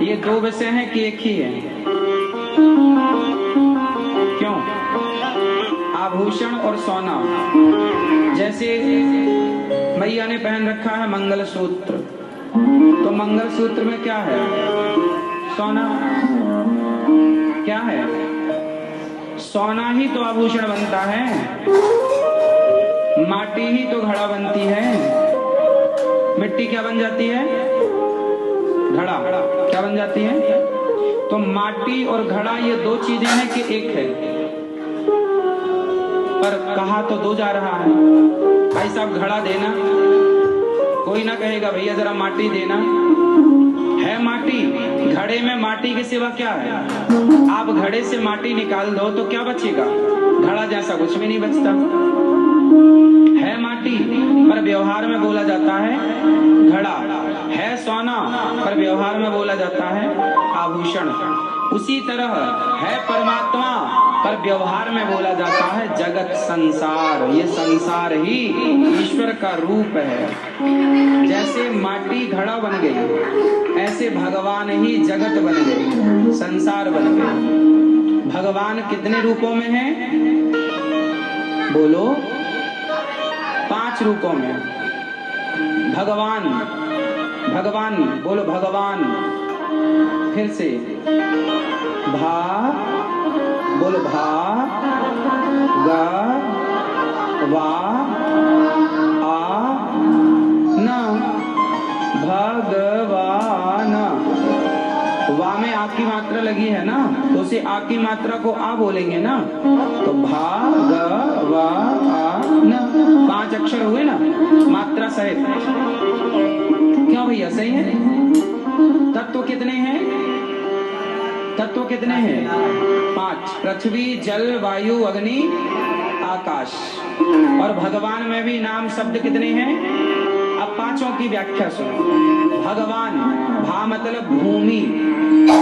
ये दो विषय हैं कि एक ही है? क्यों? आभूषण और सोना। जैसे मैया ने पहन रखा है मंगलसूत्र, तो मंगलसूत्र में क्या है? सोना। क्या है? सोना ही तो आभूषण बनता है। माटी ही तो घड़ा बनती है। मिट्टी क्या बन जाती है? घड़ा। क्या बन जाती है? तो माटी और घड़ा ये दो चीजें हैं कि एक है? पर कहा तो दो जा रहा है। भाई साहब घड़ा देना, कोई ना कहेगा भैया जरा माटी देना। है माटी, घड़े में माटी के सिवा क्या है? आप घड़े से माटी निकाल दो तो क्या बचेगा? घड़ा जैसा कुछ भी नहीं बचता। है माटी पर व्यवहार में बोला जाता है घड़ा। है सोना पर व्यवहार में बोला जाता है आभूषण। उसी तरह है परमात्मा पर व्यवहार में बोला जाता है जगत संसार। ये संसार ही ईश्वर का रूप है। जैसे माटी घड़ा बन गई, ऐसे भगवान ही जगत बन गए, संसार बन गए। भगवान कितने रूपों में है? बोलो। 5 रूपों में भगवान। भगवान बोलो, भगवान। फिर से भा बोलो, भा गा वा आ न। भगवान। वा में आ की मात्रा लगी है ना, तो उसे आ की मात्रा को आ बोलेंगे ना, तो भा ग वा आ न। 5 अक्षर हुए ना मात्रा सहित। क्यों भैया? सही है। तत्व कितने हैं? तत्व कितने हैं? 5। पृथ्वी, जल, वायु, अग्नि, आकाश। और भगवान में भी नाम शब्द कितने हैं? अब 5ओं की व्याख्या सुनो। भगवान, भा मतलब भूमि,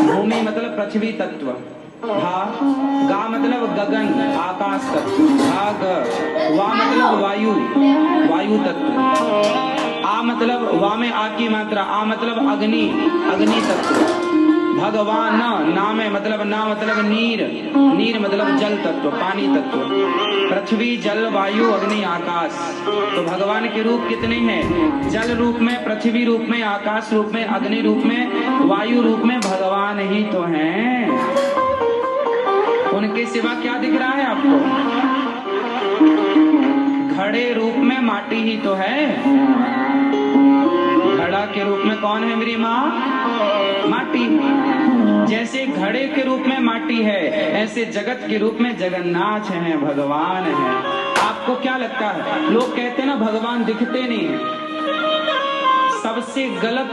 भूमि मतलब पृथ्वी तत्व। भा गा मतलब गगन, आकाश तत्व। भा ग वा मतलब वायु, वायु तत्व। आ मतलब वा में आ की मात्रा, आ मतलब अग्नि, अग्नि तत्व। भगवान नाम है मतलब ना मतलब नीर, नीर मतलब जल तत्व, पानी तत्व। पृथ्वी, जल, वायु, अग्नि, आकाश। तो भगवान के रूप कितने हैं? जल रूप में, पृथ्वी रूप में, आकाश रूप में, अग्नि रूप में, वायु रूप में भगवान ही तो हैं। उनके सिवा क्या दिख रहा है आपको? घड़े रूप में माटी ही तो है। घड़ा के रूप में कौन है मेरी माँ? माटी। जैसे घड़े के रूप में माटी है, ऐसे जगत के रूप में जगन्नाथ है, भगवान है। आपको क्या लगता है? लोग कहते हैं ना भगवान दिखते नहीं है। सबसे गलत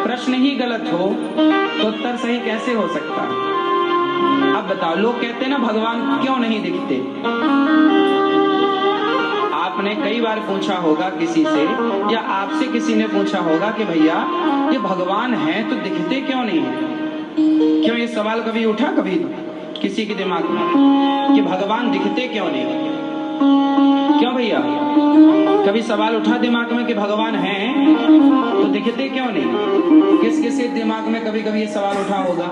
प्रश्न ही गलत हो तो उत्तर सही कैसे हो सकता है? अब बताओ, लोग कहते हैं ना भगवान क्यों नहीं दिखते? आपने कई बार पूछा होगा किसी से, या आपसे किसी ने पूछा होगा कि भैया ये भगवान है तो दिखते क्यों नहीं है? क्यों ये सवाल कभी उठा कभी किसी के दिमाग में कि भगवान दिखते क्यों नहीं? क्यों भैया? कभी सवाल उठा दिमाग में कि भगवान है तो दिखते क्यों नहीं? किस किस दिमाग में कभी कभी ये सवाल उठा होगा,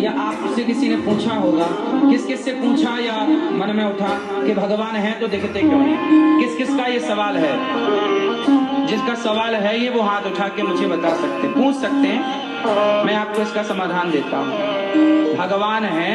या आपसे किसी ने पूछा होगा? किस किस से पूछा या मन में उठा कि भगवान है तो दिखते क्यों नहीं? किस किस का ये सवाल है? जिसका सवाल है ये वो हाथ उठा के मुझे बता सकते, पूछ सकते हैं, मैं आपको इसका समाधान देता हूँ। भगवान है